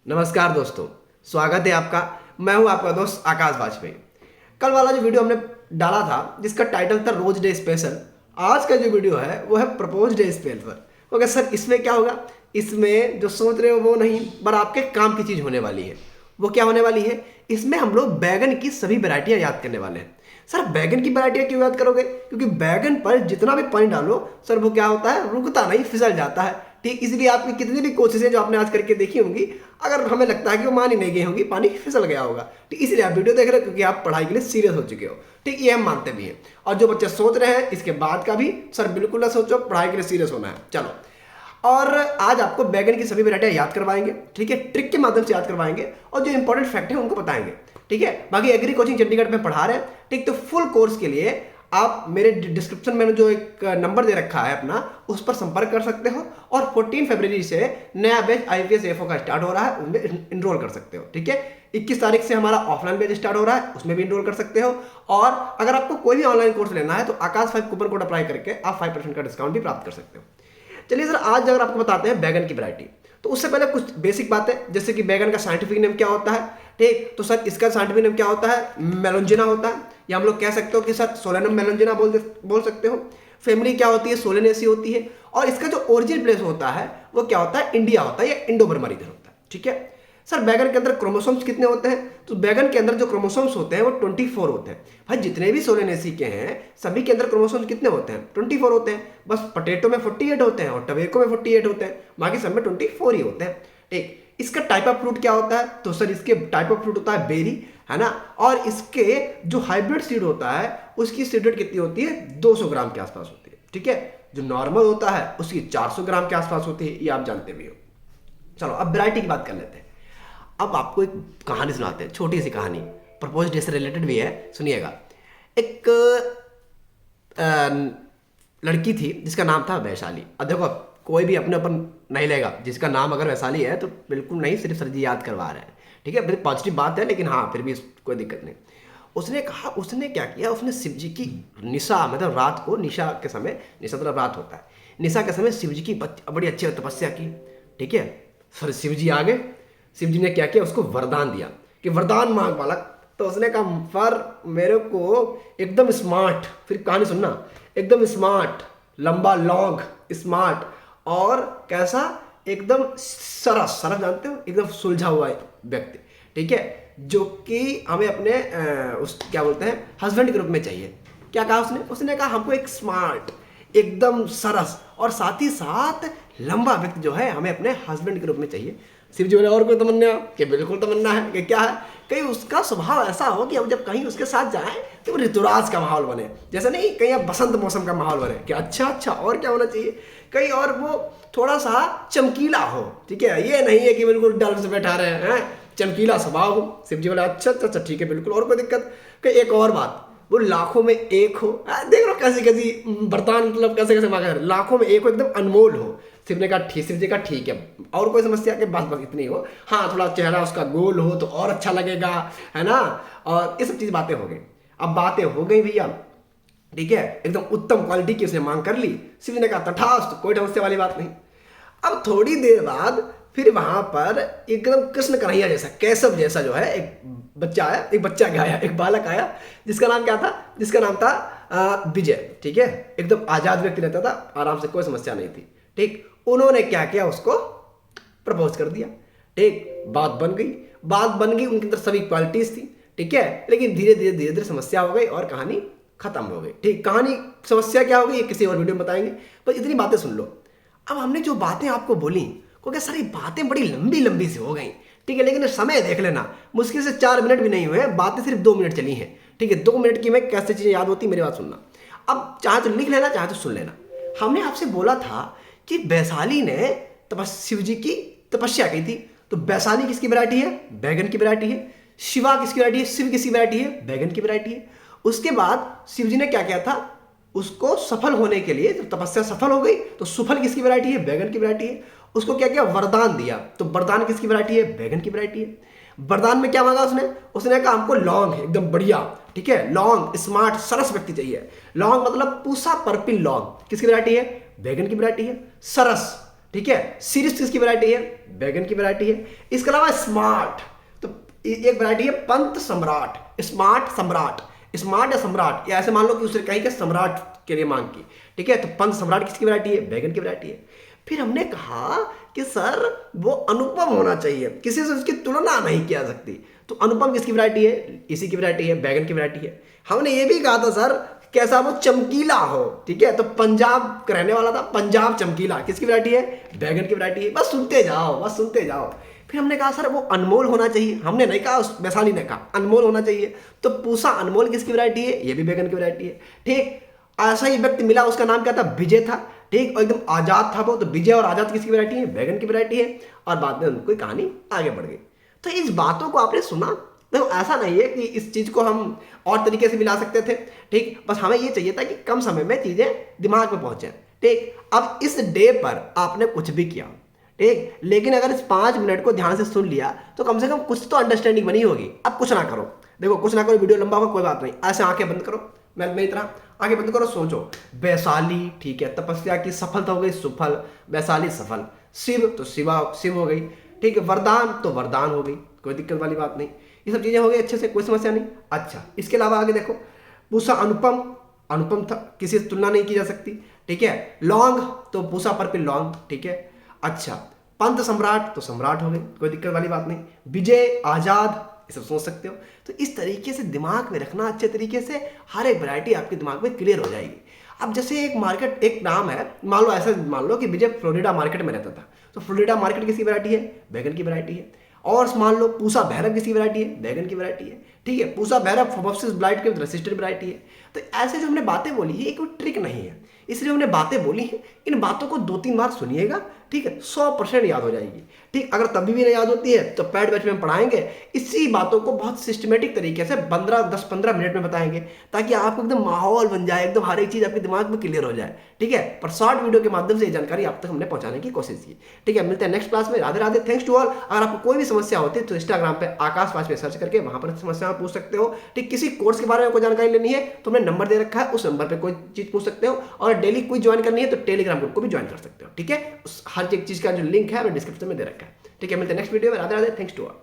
नमस्कार दोस्तों, स्वागत है आपका। मैं हूं आपका दोस्त आकाश वाजपेयी। कल वाला जो वीडियो हमने डाला था जिसका टाइटल था रोज डे स्पेशल, आज का जो वीडियो है वो है propose day special. Okay sir, इसमें क्या होगा? इसमें जो सोच रहे हो वो नहीं, पर आपके काम की चीज़ होने वाली है। वो क्या होने वाली है? इसमें हम लोग बैगन की सभी वैरायटियां याद करने वाले हैं। सर बैगन की वैरायटियां क्यों याद करोगे? क्योंकि बैगन पर जितना भी पानी डालो सर वो क्या होता है, रुकता नहीं, फिसल जाता है। ठीक, इसलिए आपकी कितनी भी कोशिशें जो आपने आज करके देखी होंगी, अगर हमें लगता है कि वो मान ही नहीं गई होंगी, पानी फिसल गया होगा। ठीक, इसलिए आप वीडियो देख रहे हो क्योंकि आप पढ़ाई के लिए सीरियस हो चुके हो। ठीक, ये हम मानते भी हैं। और जो बच्चे सोच रहे हैं इसके बाद का भी, सर बिल्कुल ना सोचो, पढ़ाई के लिए सीरियस होना है। चलो, और आज आपको बैगन की सभी वैरायटियां याद करवाएंगे। ठीक है, ट्रिक के माध्यम से याद करवाएंगे और जो इंपॉर्टेंट फैक्ट है उनको बताएंगे। ठीक है, बाकी एग्री कोचिंग चंडीगढ़ में पढ़ा रहे हैं। ठीक, तो फुल कोर्स के लिए आप मेरे डिस्क्रिप्शन में जो एक नंबर दे रखा है अपना, उस पर संपर्क कर सकते हो। और 14 फरवरी से नया बैच IPS AFO का स्टार्ट हो रहा है, उसमें इनरोल कर सकते हो। ठीक है, 21 तारीख से हमारा ऑफलाइन बैच स्टार्ट हो रहा है, उसमें भी इनरोल कर सकते हो। और अगर आपको कोई भी ऑनलाइन कोर्स लेना है तो आकाश 5 कूपन कोड अप्लाई करके आप 5% का डिस्काउंट भी प्राप्त कर सकते हो। चलिए सर, आज अगर आपको बताते हैं बैगन की वैरायटी, तो उससे पहले कुछ बेसिक बातें, जैसे कि बैगन का साइंटिफिक नेम क्या होता है। ठीक, तो सर इसका साइंटिफिक नेम क्या होता है? मेलोंजिना होता है, या हम लोग कह सकते हो कि सर सोलेनम मेलोंजिना बोल सकते हो। फैमिली क्या होती है? सोलेनेसी होती है। और इसका जो ओरिजिन प्लेस होता है वो क्या होता है? इंडिया होता है या इंडो बर्मा रीजन होता है। ठीक है सर, बैगन के अंदर क्रोमोसोम्स कितने होते हैं? तो बैगन के अंदर जो क्रोमोसोम्स होते हैं वो 24 होते हैं। भाई जितने भी सोलेनेसी के हैं सभी के अंदर क्रोमोसोम्स कितने होते हैं? 24 होते हैं। बस पोटैटो में 48 होते हैं और टबेको में 48 होते हैं, बाकी सब में 24 ही होते हैं। ठीक, इसका टाइप ऑफ फ्रूट क्या होता है? तो सर इसके टाइप ऑफ फ्रूट होता है बेरी, है ना। और इसके जो हाइब्रिड सीड होता है उसकी सीड रेट कितनी होती है? 200 ग्राम के आसपास होती है। ठीक है, जो नॉर्मल होता है उसकी 400 ग्राम के आसपास होती है, ये आप जानते भी हो। चलो अब वैरायटी की बात कर लेते हैं। अब आपको एक कहानी सुनाते हैं, छोटी सी कहानी, प्रपोज डे से रिलेटेड भी है, सुनिएगा। एक लड़की थी जिसका नाम था वैशाली। अब देखो, कोई भी अपने ऊपर नहीं लेगा, जिसका नाम अगर वैशाली है तो बिल्कुल नहीं, सिर्फ सर जी याद करवा रहे हैं। ठीक है, बड़ी पॉजिटिव बात है, लेकिन हाँ फिर भी कोई दिक्कत नहीं। उसने कहा, उसने क्या किया, उसने शिव जी की निशा, मतलब रात को, निशा के समय, निशा मतलब रात होता है, निशा के समय शिव जी की बड़ी अच्छी तपस्या की। ठीक है, सर शिव जी आ गए। शिव जी ने क्या किया, उसको वरदान दिया कि वरदान मांग बालक। तो उसने कहा, पर मेरे को एकदम स्मार्ट, फिर कहानी सुनना, एकदम स्मार्ट, लंबा लॉन्ग, स्मार्ट और कैसा, एकदम सरस, सरस जानते हो, एकदम सुलझा हुआ व्यक्ति। ठीक है, जो कि हमें अपने उस क्या बोलते हैं, हस्बैंड के रूप में चाहिए। क्या कहा उसने? उसने कहा हमको एक स्मार्ट, एकदम सरस और साथ ही साथ लंबा व्यक्ति जो है हमें अपने हस्बैंड के रूप में चाहिए। शिव जी बोले, और कोई तमन्ना? कि बिल्कुल तमन्ना है। कि क्या है? कहीं उसका स्वभाव ऐसा हो कि हम जब कहीं उसके साथ जाएं तो वो ऋतुराज का माहौल बने, जैसे नहीं कहीं अब बसंत मौसम का माहौल बने। कि अच्छा अच्छा, और क्या होना चाहिए? कहीं और वो थोड़ा सा चमकीला हो। ठीक है, ये नहीं है कि बिल्कुल डर से बैठा रहे हैं, चमकीला स्वभाव हो। शिव जी बोले, अच्छा अच्छा अच्छा ठीक है, बिल्कुल, और कोई दिक्कत? कि एक और बात, वो लाखों में एक हो। देख लो कैसी कैसी बर्तान, मतलब कैसे कैसे मांगा, लाखों में एक हो, एकदम अनमोल हो। शिव ने कहा ठीक, शिव जी का ठीक है, और कोई समस्या के बस बस इतनी हो। हाँ, थोड़ा चेहरा उसका गोल हो तो और अच्छा लगेगा, है ना। और ये सब चीज बातें हो गई। अब बातें हो गई भैया, ठीक है, एकदम उत्तम क्वालिटी की उसने मांग कर ली। शिव ने कहा तथास्तु, कोई समस्या वाली बात नहीं। अब थोड़ी देर बाद फिर वहां पर एकदम कृष्ण कन्हैया जैसा, केशव जैसा जो है एक बच्चा आया, एक बच्चा क्या आया, एक बालक आया, जिसका नाम क्या था? जिसका नाम था विजय। ठीक है, एकदम आजाद व्यक्ति रहता था, आराम से, कोई समस्या नहीं थी। ठीक, उन्होंने क्या किया, उसको प्रपोज कर दिया। ठीक, बात बन गई, बात बन गई, उनके अंदर सभी क्वालिटीज थी। ठीक है, लेकिन धीरे धीरे धीरे धीरे समस्या हो गई और कहानी खत्म हो गई। ठीक, कहानी समस्या क्या हो गई ये किसी और वीडियो में बताएंगे, पर इतनी बातें सुन लो। अब हमने जो बातें आपको बोली, क्योंकि सारी बातें बड़ी लंबी लंबी सी हो गई। ठीक है, लेकिन समय देख लेना, मुश्किल से 4 मिनट भी नहीं हुए, बातें सिर्फ 2 मिनट चली हैं। ठीक है, 2 मिनट की में कैसे चीजें याद होती, मेरी बात सुनना। अब चाहे तो लिख लेना, चाहे तो सुन लेना। हमने आपसे बोला था कि वैशाली ने शिव जी की तपस्या की थी। तो वैशाली किसकी वैरायटी है? बैगन की वैरायटी है। शिवा किसकी वैरायटी है? शिव किसकी वैरायटी है? बैगन की वैरायटी है। उसके बाद शिव जी ने क्या किया था, उसको सफल होने के लिए, जब तपस्या सफल हो गई तो सुफल किसकी वैरायटी है? बैगन की वैरायटी है। उसको क्या किया? वरदान दिया। तो वरदान किसकी वैरायटी है? बैगन की वैरायटी है। वरदान में क्या मांगा उसने? उसने कहा हमको लॉन्ग, एकदम बढ़िया, ठीक है, लॉन्ग, स्मार्ट, सरस व्यक्ति चाहिए। लॉन्ग मतलब पूसा पर्पिल लॉन्ग, किसकी वैरायटी है? बैगन की वैरायटी है। सरस, ठीक है। सीरीज किसकी वैरायटी है? बैगन की वैरायटी है। इसके अलावा स्मार्ट, तो एक वैरायटी है पंत सम्राट, स्मार्ट सम्राट, स्मार्ट या सम्राट, या ऐसे मान लो कि उसने कहीं के सम्राट के लिए मांग की, ठीक है। तो पंत सम्राट किसकी वैरायटी है? बैगन की वैरायटी है। फिर हमने कहा कि सर वो अनुपम होना चाहिए, किसी से उसकी तुलना नहीं किया सकती, तो अनुपम किसकी वैरायटी है? इसी की वैरायटी है, बैगन की वैरायटी है। हमने ये भी कहा था सर कैसा वो चमकीला हो, ठीक है, तो पंजाब का रहने वाला था, पंजाब चमकीला, किसकी वैरायटी है? बैगन की वैरायटी है। बस सुनते जाओ, बस सुनते जाओ। फिर हमने कहा सर वो अनमोल होना चाहिए, हमने नहीं कहा, उस वैशाली ने कहा अनमोल होना चाहिए, तो पूसा अनमोल किसकी वैरायटी है? ये भी बैगन की वैरायटी है। ठीक, ऐसा ही व्यक्ति मिला, उसका नाम क्या था? विजय था, ठीक, और एकदम आजाद था वो, तो विजय और आजाद किसकी वैरायटी है? बैगन की वैरायटी है। और बाद में उनकी कहानी आगे बढ़ गई। तो इस बातों को आपने सुना, तो ऐसा नहीं है कि इस चीज को हम और तरीके से मिला सकते थे, ठीक, बस हमें ये चाहिए था कि कम समय में चीजें दिमाग में पहुंचे, ठीक। अब इस डे पर आपने कुछ भी किया, ठीक, लेकिन अगर इस 5 मिनट को ध्यान से सुन लिया तो कम से कम कुछ तो अंडरस्टैंडिंग बनी होगी। अब कुछ ना करो, देखो कुछ ना करो, वीडियो लंबा होगा कोई बात नहीं, ऐसे आंखें बंद करो, मैं मेरी तरह आंखें बंद करो, सोचो वैशाली, ठीक है, तपस्या की सफलता हो गई, सुफल, वैशाली सफल, शिव तो शिव हो गई, ठीक है, वरदान तो वरदान हो गई, कोई दिक्कत वाली बात नहीं, ये सब चीजें हो गई अच्छे से, कोई समस्या नहीं। अच्छा, इसके अलावा आगे देखो, पूसा अनुपम, अनुपम था, किसी से तुलना नहीं की जा सकती, ठीक है। लौंग तो पूसा पर पे लौंग, ठीक है। अच्छा, पंत सम्राट तो सम्राट हो गए, कोई दिक्कत वाली बात नहीं। विजय, आजाद, ये सब सोच सकते हो। तो इस तरीके से दिमाग में रखना अच्छे तरीके से, हर एक वैरायटी आपके दिमाग में क्लियर हो जाएगी। अब जैसे एक मार्केट, एक नाम है, मान लो ऐसा मान लो कि विजय फ्लोरिडा मार्केट में रहता था, तो फ्लोरिडा मार्केट किसकी वैरायटी है? बैगन की वैरायटी है। और मान लो पूसा भैरव किसकी वैरायटी है? बैगन की वैरायटी है, ठीक है। पूसा भैरव फोबॉप्सिस ब्लाइट के रेसिस्टेंट वैरायटी है। तो ऐसे जो हमने बातें बोली है, ये कोई ट्रिक नहीं है, इसलिए हमने बातें बोली हैं। इन बातों को 2-3 बार सुनिएगा, ठीक है, 100% याद हो जाएगी, ठीक। अगर तभी भी नहीं याद होती है तो पैड बैच में पढ़ाएंगे, इसी बातों को बहुत सिस्टमेटिक तरीके से 10-15 मिनट में बताएंगे, ताकि आपको एकदम माहौल बन जाए, एकदम हर एक चीज आपके दिमाग में क्लियर हो जाए, ठीक है। पर शॉर्ट वीडियो के माध्यम से ये जानकारी आप तक हमने पहुंचाने की कोशिश की, ठीक है। मिलते हैं नेक्स्ट क्लास में। Radhe Radhe, thanks to all. अगर आपको कोई भी समस्या होती है तो इंस्टाग्राम पे आकाश वाजपेयी सर्च करके वहां पर समस्या पूछ सकते हो, ठीक। किसी कोर्स के बारे में कोई जानकारी लेनी है तो हमने नंबर दे रखा है, उस नंबर पे कोई चीज पूछ सकते हो। और डेली कोई ज्वाइन करनी है तो टेलीग्राम ग्रुप को भी ज्वाइन कर सकते हो, ठीक है। हर एक चीज का जो लिंक है डिस्क्रिप्शन में दे रखा है, ठीक है। मिलते हैं नेक्स्ट वीडियो में। Radhe Radhe, thanks to all.